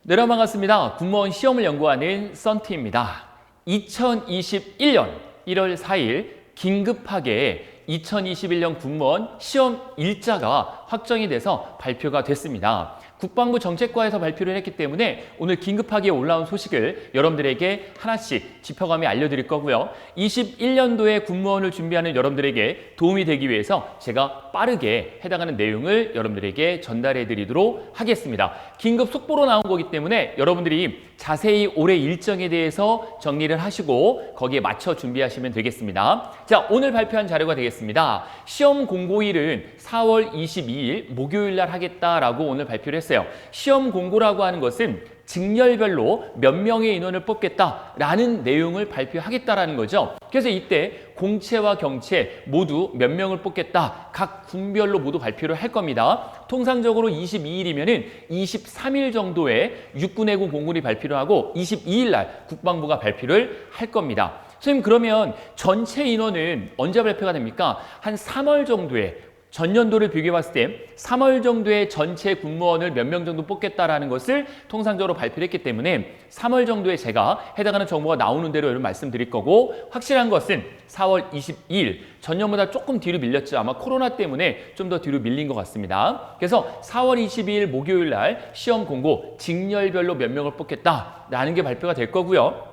네, 여러분 반갑습니다. 공무원 시험을 연구하는 썬트입니다. 2021년 1월 4일 긴급하게 2021년 공무원 시험 일자가 확정이 돼서 발표가 됐습니다. 국방부 정책과에서 발표를 했기 때문에 오늘 긴급하게 올라온 소식을 여러분들에게 하나씩 짚어가며 알려드릴 거고요. 21년도에 공무원을 준비하는 여러분들에게 도움이 되기 위해서 제가 빠르게 해당하는 내용을 여러분들에게 전달해 드리도록 하겠습니다. 긴급 속보로 나온 거기 때문에 여러분들이 자세히 올해 일정에 대해서 정리를 하시고 거기에 맞춰 준비하시면 되겠습니다. 자, 오늘 발표한 자료가 되겠습니다. 시험 공고일은 4월 22일 목요일 날 하겠다라고 오늘 발표를 했어요. 시험 공고라고 하는 것은 직렬별로 몇 명의 인원을 뽑겠다라는 내용을 발표하겠다라는 거죠. 그래서 이때 공채와 경채 모두 몇 명을 뽑겠다. 각 군별로 모두 발표를 할 겁니다. 통상적으로 22일이면은 23일 정도에 육군해군 공군이 발표를 하고 22일 날 국방부가 발표를 할 겁니다. 선생님, 그러면 전체 인원은 언제 발표가 됩니까? 한 3월 정도에, 전년도를 비교해 봤을 때 3월 정도에 전체 군무원을 몇 명 정도 뽑겠다라는 것을 통상적으로 발표를 했기 때문에 3월 정도에 제가 해당하는 정보가 나오는 대로 여러분 말씀드릴 거고, 확실한 것은 4월 22일, 전년보다 조금 뒤로 밀렸죠. 아마 코로나 때문에 좀 더 뒤로 밀린 것 같습니다. 그래서 4월 22일 목요일 날 시험 공고 직렬별로 몇 명을 뽑겠다라는 게 발표가 될 거고요.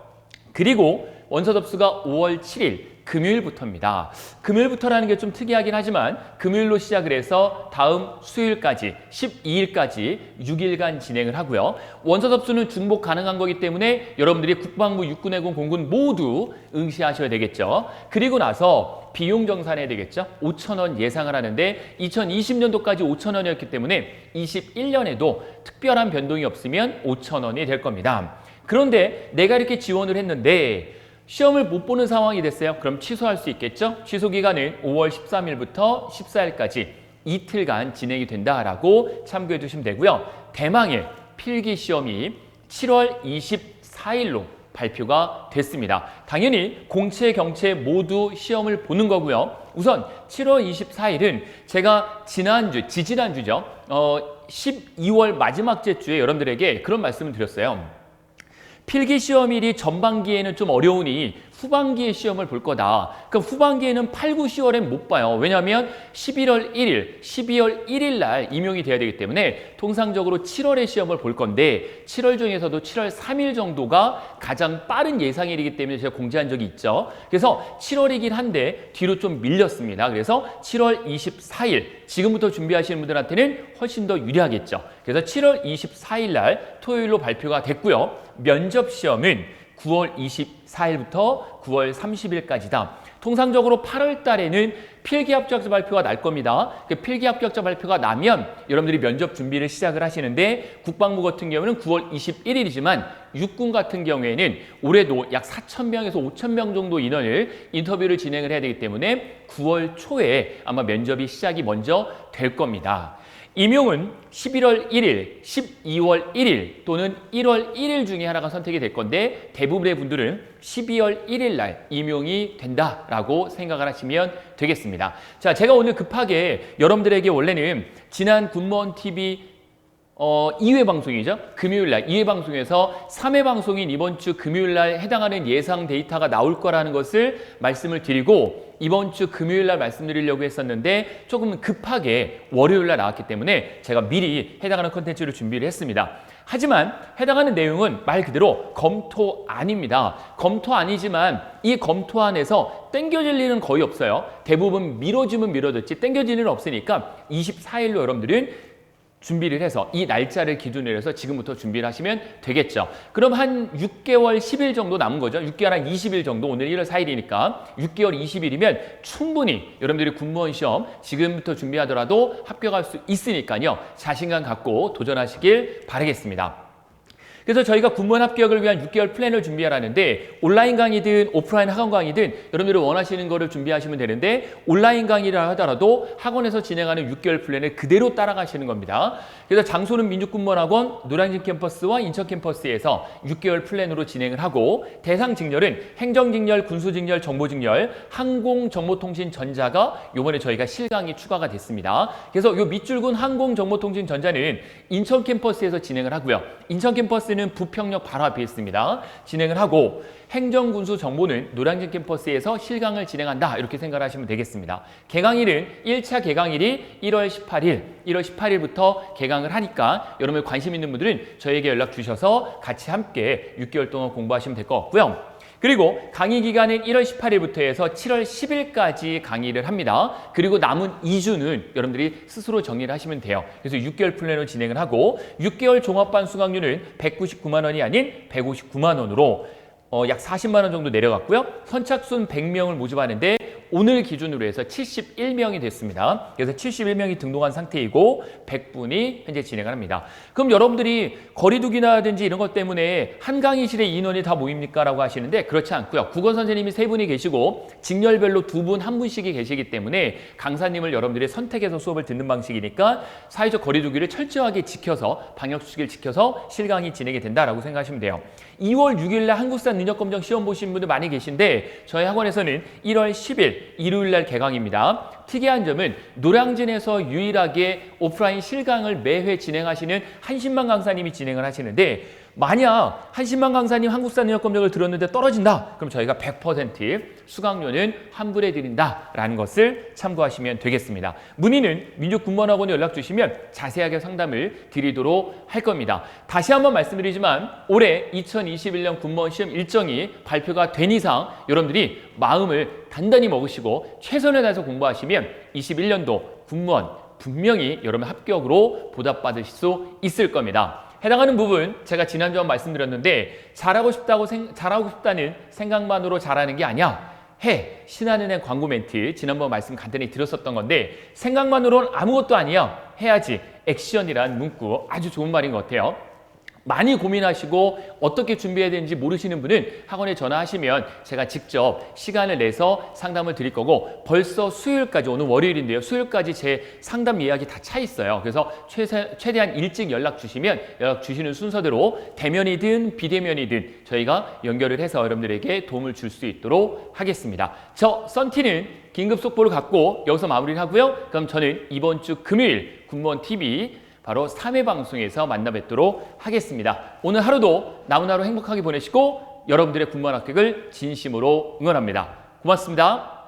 그리고 원서 접수가 5월 7일 금요일부터입니다. 금요일부터라는 게 좀 특이하긴 하지만 금요일로 시작을 해서 다음 수요일까지 12일까지 6일간 진행을 하고요. 원서 접수는 중복 가능한 거기 때문에 여러분들이 국방부, 육군해군, 공군 모두 응시하셔야 되겠죠. 그리고 나서 비용 정산해야 되겠죠. 5,000원 예상을 하는데 2020년도까지 5,000원이었기 때문에 21년에도 특별한 변동이 없으면 5,000원이 될 겁니다. 그런데 내가 이렇게 지원을 했는데 시험을 못 보는 상황이 됐어요. 그럼 취소할 수 있겠죠? 취소 기간은 5월 13일부터 14일까지 이틀간 진행이 된다라고 참고해 주시면 되고요. 대망의 필기 시험이 7월 24일로 발표가 됐습니다. 당연히 공채, 경채 모두 시험을 보는 거고요. 우선 7월 24일은 제가 지지난주죠. 12월 마지막 주에 여러분들에게 그런 말씀을 드렸어요. 필기시험일이 전반기에는 좀 어려우니 후반기에 시험을 볼 거다. 그럼 후반기에는 8, 9, 10월엔 못 봐요. 왜냐하면 11월 1일, 12월 1일 날 임용이 돼야 되기 때문에 통상적으로 7월에 시험을 볼 건데 7월 중에서도 7월 3일 정도가 가장 빠른 예상일이기 때문에 제가 공지한 적이 있죠. 그래서 7월이긴 한데 뒤로 좀 밀렸습니다. 그래서 7월 24일, 지금부터 준비하시는 분들한테는 훨씬 더 유리하겠죠. 그래서 7월 24일 날 토요일로 발표가 됐고요. 면접 시험은 9월 24일부터 9월 30일까지다. 통상적으로 8월 달에는 필기 합격자 발표가 날 겁니다. 그 필기 합격자 발표가 나면 여러분들이 면접 준비를 시작을 하시는데 국방부 같은 경우는 9월 21일이지만 육군 같은 경우에는 올해도 약 4,000명에서 5,000명 정도 인원을 인터뷰를 진행을 해야 되기 때문에 9월 초에 아마 면접이 시작이 먼저 될 겁니다. 임용은 11월 1일, 12월 1일 또는 1월 1일 중에 하나가 선택이 될 건데 대부분의 분들은 12월 1일 날 임용이 된다라고 생각을 하시면 되겠습니다. 자, 제가 오늘 급하게 여러분들에게 원래는 지난 군무원 TV 2회 방송이죠. 금요일날 2회 방송에서 3회 방송인 이번 주 금요일날 해당하는 예상 데이터가 나올 거라는 것을 말씀을 드리고 이번 주 금요일날 말씀드리려고 했었는데 조금 급하게 월요일날 나왔기 때문에 제가 미리 해당하는 콘텐츠를 준비를 했습니다. 하지만 해당하는 내용은 말 그대로 검토안입니다. 검토안이지만 이 검토안에서 땡겨질 일은 거의 없어요. 대부분 미뤄지면 미뤄졌지 땡겨질 일은 없으니까 24일로 여러분들은 준비를 해서 이 날짜를 기준으로 해서 지금부터 준비를 하시면 되겠죠. 그럼 한 6개월 10일 정도 남은 거죠. 6개월 한 20일 정도, 오늘 1월 4일이니까 6개월 20일이면 충분히 여러분들이 군무원 시험 지금부터 준비하더라도 합격할 수 있으니까요. 자신감 갖고 도전하시길 바라겠습니다. 그래서 저희가 군무원 합격을 위한 6개월 플랜을 준비하라는데 온라인 강의든 오프라인 학원 강의든 여러분들이 원하시는 거를 준비하시면 되는데 온라인 강의라 하더라도 학원에서 진행하는 6개월 플랜을 그대로 따라가시는 겁니다. 그래서 장소는 민족군무원학원 노량진 캠퍼스와 인천 캠퍼스에서 6개월 플랜으로 진행을 하고 대상 직렬은 행정직렬, 군수직렬, 정보직렬, 항공정보통신전자가 이번에 저희가 실강이 추가가 됐습니다. 그래서 이 밑줄군 항공정보통신전자는 인천 캠퍼스에서 진행을 하고요. 인천 캠퍼스는 부평역 바로 앞에 있습니다. 진행을 하고 행정군수 정보는 노량진 캠퍼스에서 실강을 진행한다 이렇게 생각하시면 되겠습니다. 개강일은 1차 개강일이 1월 18일부터 개강을 하니까 여러분 관심 있는 분들은 저에게 연락 주셔서 같이 함께 6개월 동안 공부하시면 될 것 같고요. 그리고 강의 기간은 1월 18일부터 해서 7월 10일까지 강의를 합니다. 그리고 남은 2주는 여러분들이 스스로 정리를 하시면 돼요. 그래서 6개월 플랜으로 진행을 하고 6개월 종합반 수강료는 199만 원이 아닌 159만 원으로 약 40만 원 정도 내려갔고요. 선착순 100명을 모집하는데 오늘 기준으로 해서 71명이 됐습니다. 그래서 71명이 등록한 상태이고 100분이 현재 진행을 합니다. 그럼 여러분들이 거리두기라든지 이런 것 때문에 한 강의실에 인원이 다 모입니까? 라고 하시는데 그렇지 않고요. 국어 선생님이 3분이 계시고 직렬별로 2분, 1분씩이 계시기 때문에 강사님을 여러분들이 선택해서 수업을 듣는 방식이니까 사회적 거리두기를 철저하게 지켜서 방역수칙을 지켜서 실강이 진행이 된다라고 생각하시면 돼요. 2월 6일 날 한국사 능력검정 시험 보신 분들 많이 계신데 저희 학원에서는 1월 10일 일요일 날 개강입니다. 특이한 점은 노량진에서 유일하게 오프라인 실강을 매회 진행하시는 한신만 강사님이 진행을 하시는데 만약 한신만 강사님 한국사 능력검정을 들었는데 떨어진다. 그럼 저희가 100% 수강료는 환불해 드린다라는 것을 참고하시면 되겠습니다. 문의는 민족군무원학원에 연락 주시면 자세하게 상담을 드리도록 할 겁니다. 다시 한번 말씀드리지만 올해 2021년 군무원 시험 일정이 발표가 된 이상 여러분들이 마음을 단단히 먹으시고 최선을 다해서 공부하시면 21년도 군무원 분명히 여러분 합격으로 보답받으실 수 있을 겁니다. 해당하는 부분 제가 지난주에 말씀드렸는데 잘하고 싶다는 생각만으로 잘하는 게 아니야. 신한은행 광고 멘트 지난번 말씀 간단히 드렸었던 건데 생각만으로는 아무것도 아니야. 해야지. 액션이란 문구 아주 좋은 말인 것 같아요. 많이 고민하시고 어떻게 준비해야 되는지 모르시는 분은 학원에 전화하시면 제가 직접 시간을 내서 상담을 드릴 거고 벌써 수요일까지 오늘 월요일인데요. 수요일까지 제 상담 예약이 다 차 있어요. 그래서 최대한 일찍 연락 주시면 연락 주시는 순서대로 대면이든 비대면이든 저희가 연결을 해서 여러분들에게 도움을 줄 수 있도록 하겠습니다. 저 썬티는 긴급 속보를 갖고 여기서 마무리를 하고요. 그럼 저는 이번 주 금요일 군무원 TV 바로 3회 방송에서 만나 뵙도록 하겠습니다. 오늘 하루도 남은 하루 행복하게 보내시고 여러분들의 군무원 합격을 진심으로 응원합니다. 고맙습니다.